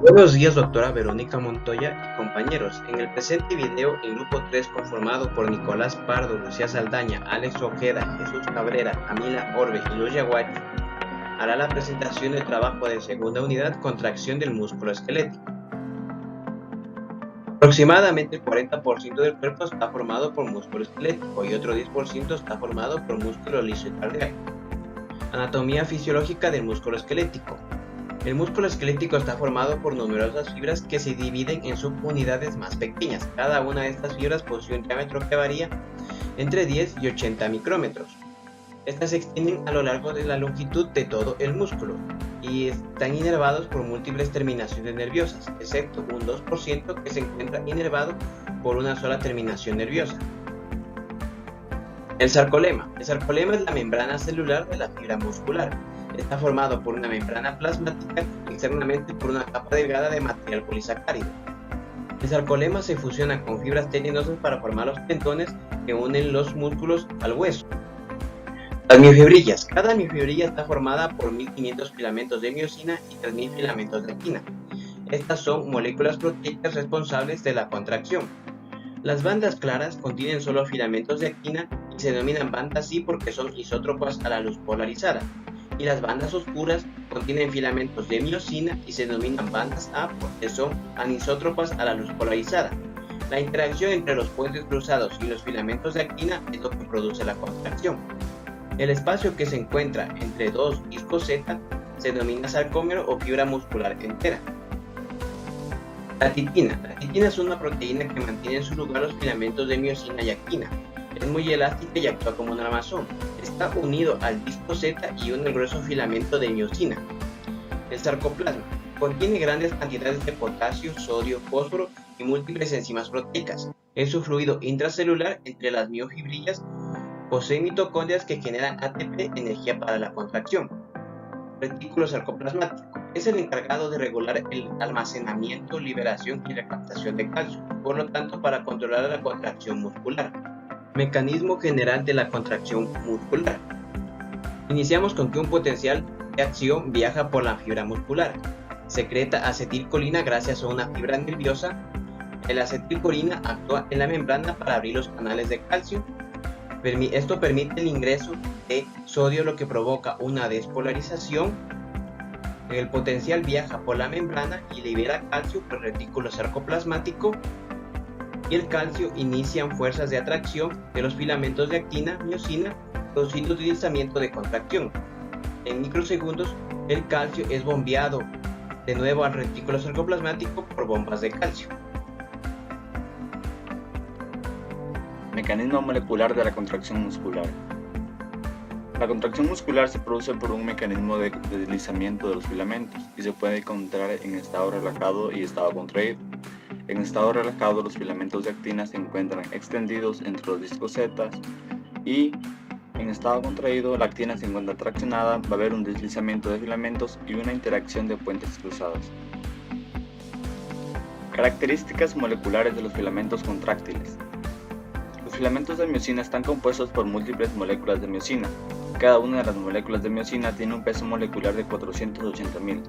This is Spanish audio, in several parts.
Buenos días, doctora Verónica Montoya y compañeros. En el presente video, el grupo 3, conformado por Nicolás Pardo, Lucía Saldaña, Alex Ojeda, Jesús Cabrera, Camila Orbe y Luis Yaguari, hará la presentación del trabajo de segunda unidad, contracción del músculo esquelético. Aproximadamente el 40% del cuerpo está formado por músculo esquelético y otro 10% está formado por músculo liso y cardíaco. Anatomía fisiológica del músculo esquelético. El músculo esquelético está formado por numerosas fibras que se dividen en subunidades más pequeñas. Cada una de estas fibras posee un diámetro que varía entre 10 y 80 micrómetros. Estas se extienden a lo largo de la longitud de todo el músculo y están inervados por múltiples terminaciones nerviosas, excepto un 2% que se encuentra inervado por una sola terminación nerviosa. El sarcolema. El sarcolema es la membrana celular de la fibra muscular. Está formado por una membrana plasmática y externamente por una capa delgada de material polisacárido. El sarcolema se fusiona con fibras tendinosas para formar los tendones que unen los músculos al hueso. Las miofibrillas. Cada miofibrilla está formada por 1500 filamentos de miosina y 3000 filamentos de actina. Estas son moléculas proteicas responsables de la contracción. Las bandas claras contienen solo filamentos de actina y se denominan bandas I porque son isótropas a la luz polarizada. Y las bandas oscuras contienen filamentos de miosina y se denominan bandas A porque son anisótropas a la luz polarizada. La interacción entre los puentes cruzados y los filamentos de actina es lo que produce la contracción. El espacio que se encuentra entre dos discos Z se denomina sarcómero o fibra muscular entera. La titina. La titina es una proteína que mantiene en su lugar los filamentos de miosina y actina. Es muy elástica y actúa como un armazón. Está unido al disco Z y une el grueso filamento de miosina. El sarcoplasma contiene grandes cantidades de potasio, sodio, fósforo y múltiples enzimas proteicas. Es un fluido intracelular entre las miofibrillas. Posee mitocondrias que generan ATP, energía para la contracción. Retículo sarcoplasmático es el encargado de regular el almacenamiento, liberación y recaptación de calcio, por lo tanto para controlar la contracción muscular. Mecanismo general de la contracción muscular. Iniciamos con que un potencial de acción viaja por la fibra muscular. Secreta acetilcolina gracias a una fibra nerviosa. La acetilcolina actúa en la membrana para abrir los canales de calcio. Esto permite el ingreso de sodio, lo que provoca una despolarización. El potencial viaja por la membrana y libera calcio por el retículo sarcoplasmático. Y el calcio inician fuerzas de atracción de los filamentos de actina, miosina, produciendo deslizamiento de contracción. En microsegundos, el calcio es bombeado de nuevo al retículo sarcoplasmático por bombas de calcio. Mecanismo molecular de la contracción muscular. La contracción muscular se produce por un mecanismo de deslizamiento de los filamentos y se puede encontrar en estado relajado y estado contraído. En estado relajado, los filamentos de actina se encuentran extendidos entre los discos Z y en estado contraído, la actina se encuentra traccionada, va a haber un deslizamiento de filamentos y una interacción de puentes cruzados. Características moleculares de los filamentos contráctiles. Los filamentos de miosina están compuestos por múltiples moléculas de miosina. Cada una de las moléculas de miosina tiene un peso molecular de 480.000.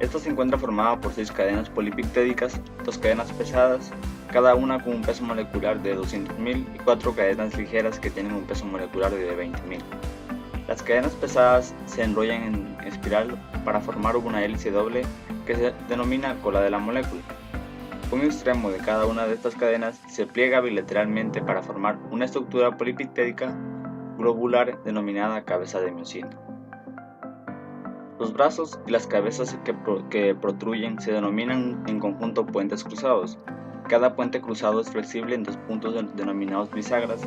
Esta se encuentra formada por 6 cadenas polipeptídicas, 2 cadenas pesadas, cada una con un peso molecular de 200.000 y 4 cadenas ligeras que tienen un peso molecular de 20.000. Las cadenas pesadas se enrollan en espiral para formar una hélice doble que se denomina cola de la molécula. Un extremo de cada una de estas cadenas se pliega bilateralmente para formar una estructura polipeptídica globular denominada cabeza de miosina. Los brazos y las cabezas que protruyen se denominan en conjunto puentes cruzados. Cada puente cruzado es flexible en dos puntos denominados bisagras,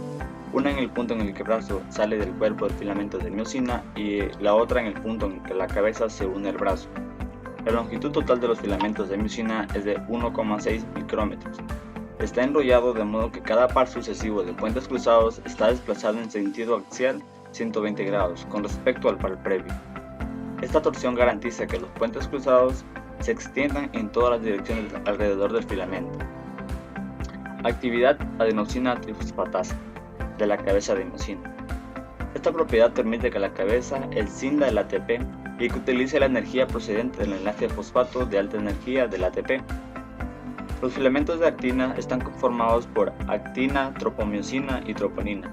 una en el punto en el que el brazo sale del cuerpo del filamento de miosina y la otra en el punto en que la cabeza se une al brazo. La longitud total de los filamentos de miosina es de 1,6 micrómetros. Está enrollado de modo que cada par sucesivo de puentes cruzados está desplazado en sentido axial 120 grados con respecto al par previo. Esta torsión garantiza que los puentes cruzados se extiendan en todas las direcciones alrededor del filamento. Actividad adenosina trifosfatasa de la cabeza de miosina. Esta propiedad permite que la cabeza escinda el ATP y que utilice la energía procedente del enlace fosfato de alta energía del ATP. Los filamentos de actina están conformados por actina, tropomiosina y troponina.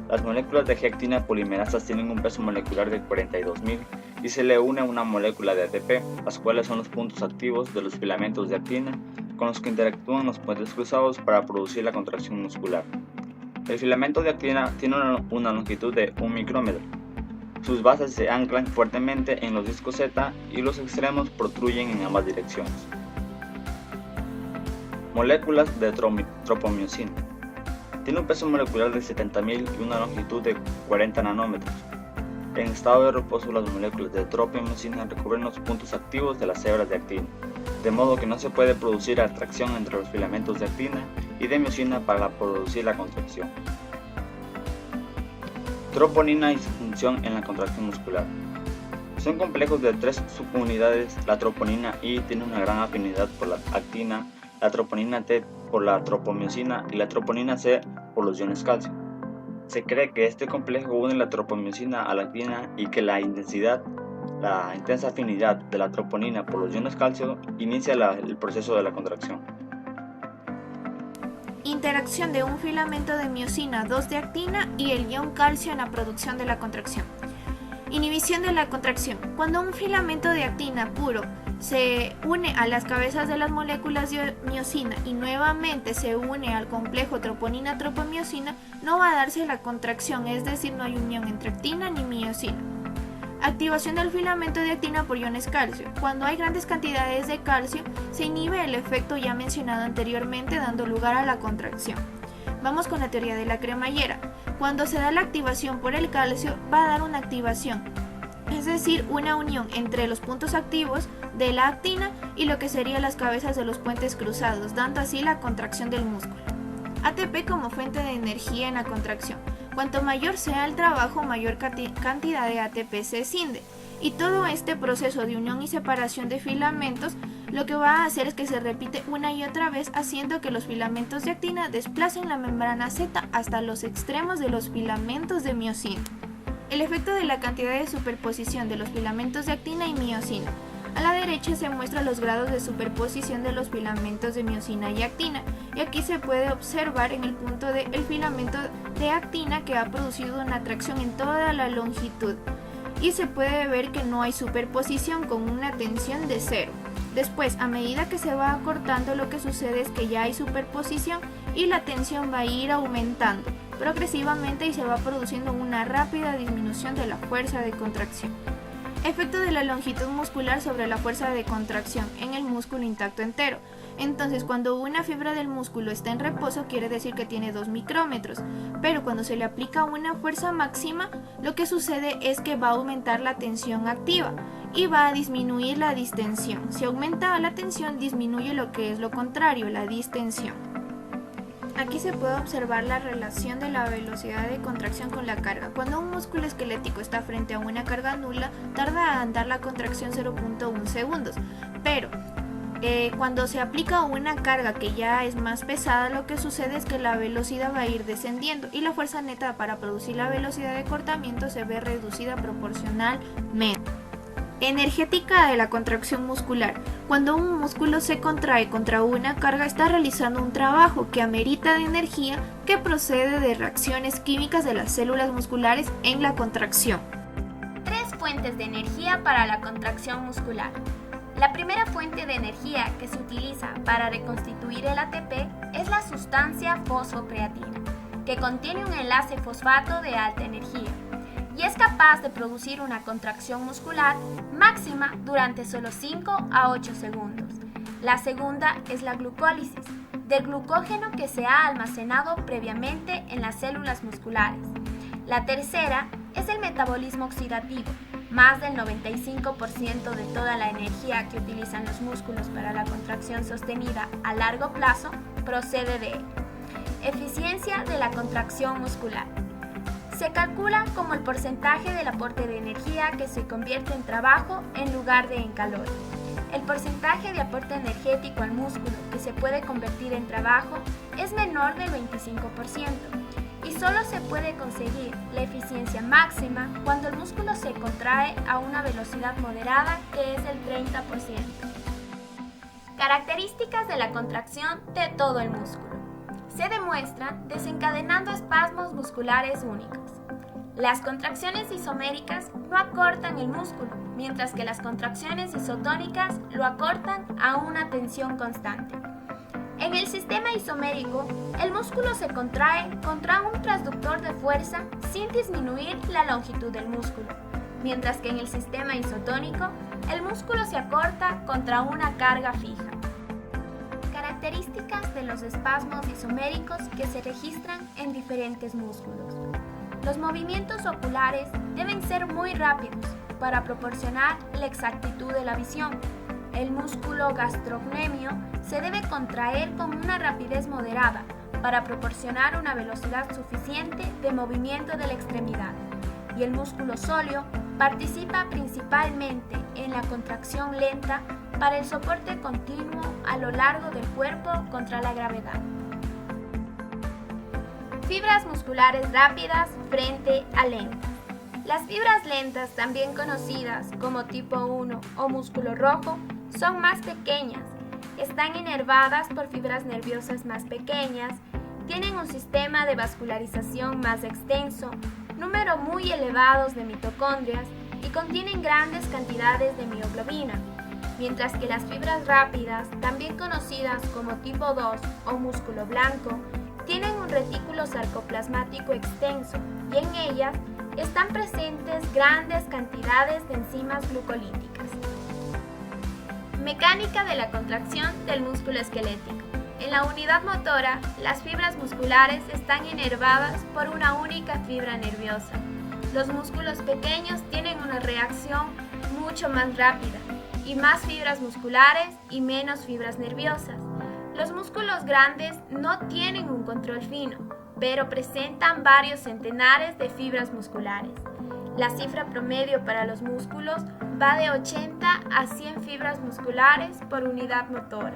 Las moléculas de G-actina polimerasas tienen un peso molecular de 42.000 y se le une a una molécula de ATP, las cuales son los puntos activos de los filamentos de actina con los que interactúan los puentes cruzados para producir la contracción muscular. El filamento de actina tiene una longitud de 1 micrómetro. Sus bases se anclan fuertemente en los discos Z y los extremos protruyen en ambas direcciones. Moléculas de tropomiosina. Tiene un peso molecular de 70.000 y una longitud de 40 nanómetros. En estado de reposo, las moléculas de tropomiosina recubren los puntos activos de las hebras de actina, de modo que no se puede producir atracción entre los filamentos de actina y de miosina para producir la contracción. Troponina y su función en la contracción muscular. Son complejos de 3 subunidades. La troponina I tiene una gran afinidad por la actina, la troponina T por la tropomiosina y la troponina C por los iones calcio. Se cree que este complejo une la tropomiosina a la actina y que la intensa afinidad de la troponina por los iones calcio inicia el proceso de la contracción. Interacción de un filamento de miosina 2 de actina y el ion calcio en la producción de la contracción. Inhibición de la contracción. Cuando un filamento de actina puro se une a las cabezas de las moléculas de miosina y nuevamente se une al complejo troponina-tropomiosina, no va a darse la contracción, es decir, no hay unión entre actina ni miosina. Activación del filamento de actina por iones calcio. Cuando hay grandes cantidades de calcio, se inhibe el efecto ya mencionado anteriormente, dando lugar a la contracción. Vamos con la teoría de la cremallera. Cuando se da la activación por el calcio, va a dar una activación, es decir, una unión entre los puntos activos de la actina y lo que serían las cabezas de los puentes cruzados, dando así la contracción del músculo. ATP como fuente de energía en la contracción. Cuanto mayor sea el trabajo, mayor cantidad de ATP se escinde. Y todo este proceso de unión y separación de filamentos lo que va a hacer es que se repite una y otra vez, haciendo que los filamentos de actina desplacen la membrana Z hasta los extremos de los filamentos de miosina. El efecto de la cantidad de superposición de los filamentos de actina y miosina. A la derecha se muestran los grados de superposición de los filamentos de miosina y actina, y aquí se puede observar en el punto del filamento de actina que ha producido una atracción en toda la longitud, y se puede ver que no hay superposición con una tensión de 0. Después, a medida que se va acortando, lo que sucede es que ya hay superposición y la tensión va a ir aumentando progresivamente y se va produciendo una rápida disminución de la fuerza de contracción. Efecto de la longitud muscular sobre la fuerza de contracción en el músculo intacto entero. Entonces, cuando una fibra del músculo está en reposo, quiere decir que tiene 2 micrómetros, pero cuando se le aplica una fuerza máxima, lo que sucede es que va a aumentar la tensión activa y va a disminuir la distensión. Si aumenta la tensión, disminuye lo que es lo contrario, la distensión. Aquí se puede observar la relación de la velocidad de contracción con la carga. Cuando un músculo esquelético está frente a una carga nula, tarda en dar la contracción 0.1 segundos, pero cuando se aplica una carga que ya es más pesada, lo que sucede es que la velocidad va a ir descendiendo y la fuerza neta para producir la velocidad de cortamiento se ve reducida proporcionalmente. Energética de la contracción muscular. Cuando un músculo se contrae contra una carga, está realizando un trabajo que amerita de energía que procede de reacciones químicas de las células musculares en la contracción. 3 fuentes de energía para la contracción muscular. La primera fuente de energía que se utiliza para reconstituir el ATP es la sustancia fosfocreatina, que contiene un enlace fosfato de alta energía y es capaz de producir una contracción muscular máxima durante solo 5 a 8 segundos. La segunda es la glucólisis, del glucógeno que se ha almacenado previamente en las células musculares. La tercera es el metabolismo oxidativo. Más del 95% de toda la energía que utilizan los músculos para la contracción sostenida a largo plazo procede de él. Eficiencia de la contracción muscular. Se calcula como el porcentaje del aporte de energía que se convierte en trabajo en lugar de en calor. El porcentaje de aporte energético al músculo que se puede convertir en trabajo es menor del 25% y solo se puede conseguir la eficiencia máxima cuando el músculo se contrae a una velocidad moderada que es el 30%. Características de la contracción de todo el músculo. Se demuestran desencadenando espasmos musculares únicos. Las contracciones isoméricas no acortan el músculo, mientras que las contracciones isotónicas lo acortan a una tensión constante. En el sistema isomérico, el músculo se contrae contra un transductor de fuerza sin disminuir la longitud del músculo, mientras que en el sistema isotónico, el músculo se acorta contra una carga fija. Características de los espasmos isoméricos que se registran en diferentes músculos. Los movimientos oculares deben ser muy rápidos para proporcionar la exactitud de la visión. El músculo gastrocnemio se debe contraer con una rapidez moderada para proporcionar una velocidad suficiente de movimiento de la extremidad. Y el músculo sóleo participa principalmente en la contracción lenta para el soporte continuo a lo largo del cuerpo contra la gravedad. Fibras musculares rápidas frente a lentas. Las fibras lentas, también conocidas como tipo 1 o músculo rojo, son más pequeñas, están inervadas por fibras nerviosas más pequeñas, tienen un sistema de vascularización más extenso, número muy elevados de mitocondrias y contienen grandes cantidades de mioglobina, mientras que las fibras rápidas, también conocidas como tipo 2 o músculo blanco, tienen un retículo sarcoplasmático extenso y en ellas están presentes grandes cantidades de enzimas glucolíticas. Mecánica de la contracción del músculo esquelético. En la unidad motora, las fibras musculares están inervadas por una única fibra nerviosa. Los músculos pequeños tienen una reacción mucho más rápida y más fibras musculares y menos fibras nerviosas. Los músculos grandes no tienen un control fino, pero presentan varios centenares de fibras musculares. La cifra promedio para los músculos va de 80 a 100 fibras musculares por unidad motora.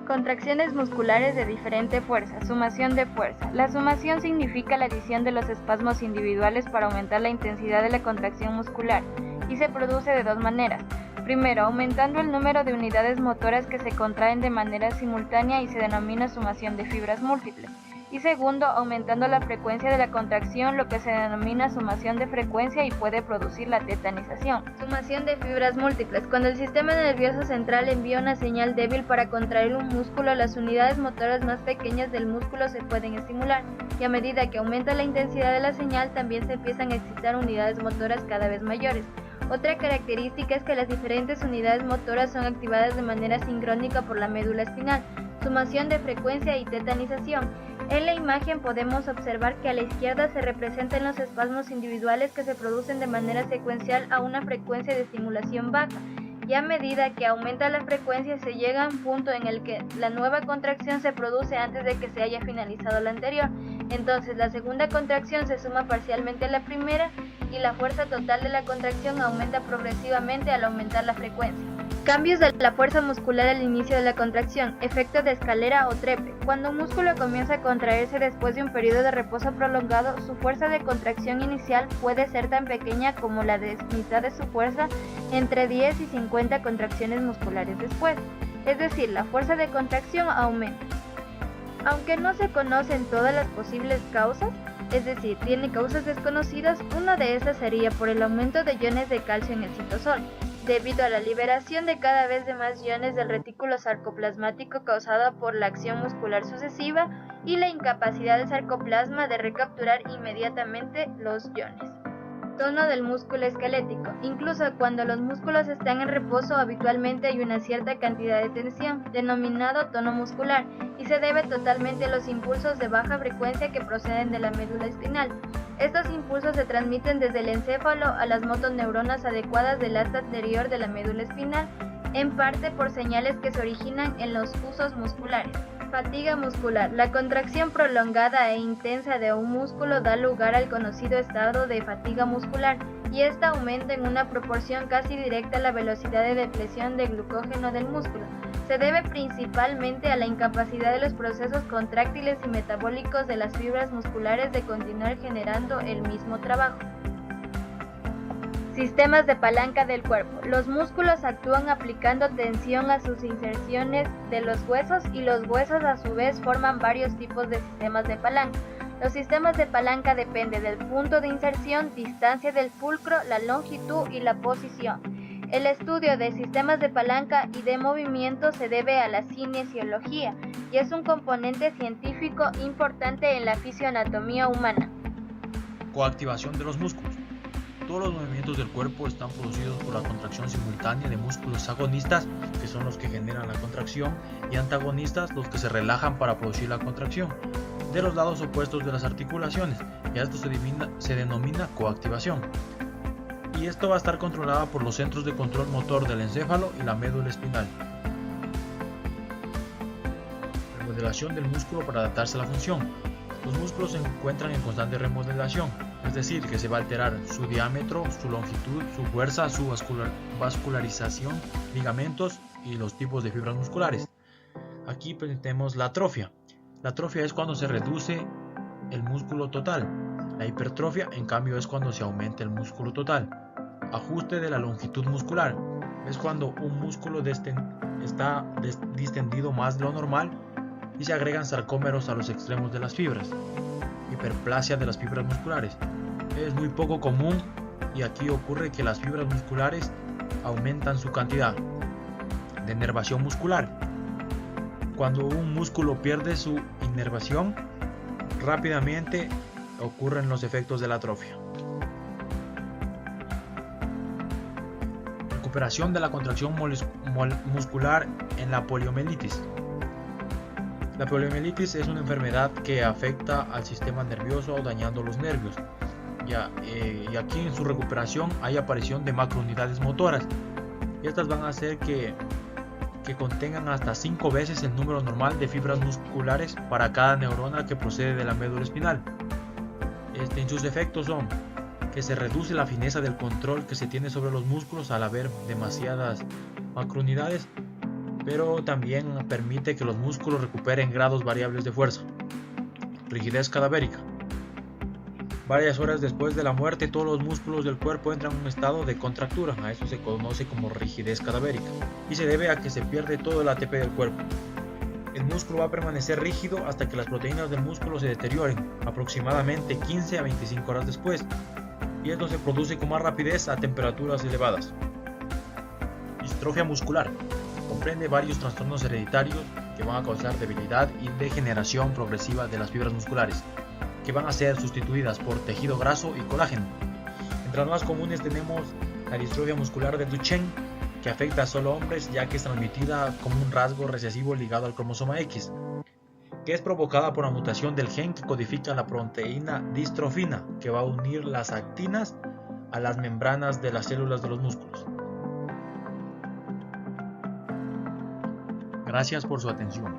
Contracciones musculares de diferente fuerza. Sumación de fuerza. La sumación significa la adición de los espasmos individuales para aumentar la intensidad de la contracción muscular y se produce de dos maneras. Primero, aumentando el número de unidades motoras que se contraen de manera simultánea y se denomina sumación de fibras múltiples. Y segundo, aumentando la frecuencia de la contracción, lo que se denomina sumación de frecuencia y puede producir la tetanización. Sumación de fibras múltiples. Cuando el sistema nervioso central envía una señal débil para contraer un músculo, las unidades motoras más pequeñas del músculo se pueden estimular, y a medida que aumenta la intensidad de la señal, también se empiezan a excitar unidades motoras cada vez mayores. Otra característica es que las diferentes unidades motoras son activadas de manera sincrónica por la médula espinal. Sumación de frecuencia y tetanización. En la imagen podemos observar que a la izquierda se representan los espasmos individuales que se producen de manera secuencial a una frecuencia de estimulación baja, y a medida que aumenta la frecuencia se llega a un punto en el que la nueva contracción se produce antes de que se haya finalizado la anterior. Entonces la segunda contracción se suma parcialmente a la primera y la fuerza total de la contracción aumenta progresivamente al aumentar la frecuencia. Cambios de la fuerza muscular al inicio de la contracción. Efecto de escalera o trepe. Cuando un músculo comienza a contraerse después de un periodo de reposo prolongado, su fuerza de contracción inicial puede ser tan pequeña como la de mitad de su fuerza entre 10 y 50 contracciones musculares después. Es decir, la fuerza de contracción aumenta. Aunque no se conocen todas las posibles causas, es decir, tiene causas desconocidas, una de esas sería por el aumento de iones de calcio en el citosol, debido a la liberación de cada vez de más iones del retículo sarcoplasmático causada por la acción muscular sucesiva y la incapacidad del sarcoplasma de recapturar inmediatamente los iones. Tono del músculo esquelético. Incluso cuando los músculos están en reposo, habitualmente hay una cierta cantidad de tensión, denominado tono muscular, y se debe totalmente a los impulsos de baja frecuencia que proceden de la médula espinal. Estos impulsos se transmiten desde el encéfalo a las motoneuronas adecuadas del asta anterior de la médula espinal, en parte por señales que se originan en los usos musculares. Fatiga muscular. La contracción prolongada e intensa de un músculo da lugar al conocido estado de fatiga muscular, y esta aumenta en una proporción casi directa a la velocidad de depleción de glucógeno del músculo. Se debe principalmente a la incapacidad de los procesos contráctiles y metabólicos de las fibras musculares de continuar generando el mismo trabajo. Sistemas de palanca del cuerpo. Los músculos actúan aplicando tensión a sus inserciones de los huesos y los huesos a su vez forman varios tipos de sistemas de palanca. Los sistemas de palanca dependen del punto de inserción, distancia del fulcro, la longitud y la posición. El estudio de sistemas de palanca y de movimiento se debe a la cinesiología y es un componente científico importante en la fisioanatomía humana. Coactivación de los músculos. Todos los movimientos del cuerpo están producidos por la contracción simultánea de músculos agonistas, que son los que generan la contracción, y antagonistas, los que se relajan para producir la contracción, de los lados opuestos de las articulaciones, y a esto se denomina coactivación. Y esto va a estar controlada por los centros de control motor del encéfalo y la médula espinal. Remodelación del músculo para adaptarse a la función. Los músculos se encuentran en constante remodelación, es decir, que se va a alterar su diámetro, su longitud, su fuerza, su vascularización, ligamentos y los tipos de fibras musculares. Aquí tenemos la atrofia. La atrofia es cuando se reduce el músculo total. La hipertrofia, en cambio, es cuando se aumenta el músculo total. Ajuste de la longitud muscular. Es cuando un músculo está distendido más de lo normal y se agregan sarcómeros a los extremos de las fibras. Hiperplasia de las fibras musculares. Es muy poco común y aquí ocurre que las fibras musculares aumentan su cantidad. Denervación muscular. Cuando un músculo pierde su inervación, rápidamente ocurren los efectos de la atrofia. Recuperación de la contracción muscular en la poliomielitis. La poliomielitis es una enfermedad que afecta al sistema nervioso dañando los nervios. Y aquí en su recuperación hay aparición de macrounidades motoras. Y estas van a hacer que contengan hasta 5 veces el número normal de fibras musculares para cada neurona que procede de la médula espinal. En sus efectos son que se reduce la fineza del control que se tiene sobre los músculos al haber demasiadas macrounidades, pero también permite que los músculos recuperen grados variables de fuerza. Rigidez cadavérica. Varias horas después de la muerte, todos los músculos del cuerpo entran en un estado de contractura. A eso se conoce como rigidez cadavérica y se debe a que se pierde todo el ATP del cuerpo. El músculo va a permanecer rígido hasta que las proteínas del músculo se deterioren, aproximadamente 15 a 25 horas después, y esto se produce con más rapidez a temperaturas elevadas. Distrofia muscular. Comprende varios trastornos hereditarios que van a causar debilidad y degeneración progresiva de las fibras musculares, que van a ser sustituidas por tejido graso y colágeno. Entre las más comunes tenemos la distrofia muscular de Duchenne, que afecta a solo hombres ya que es transmitida como un rasgo recesivo ligado al cromosoma X, que es provocada por la mutación del gen que codifica la proteína distrofina, que va a unir las actinas a las membranas de las células de los músculos. Gracias por su atención.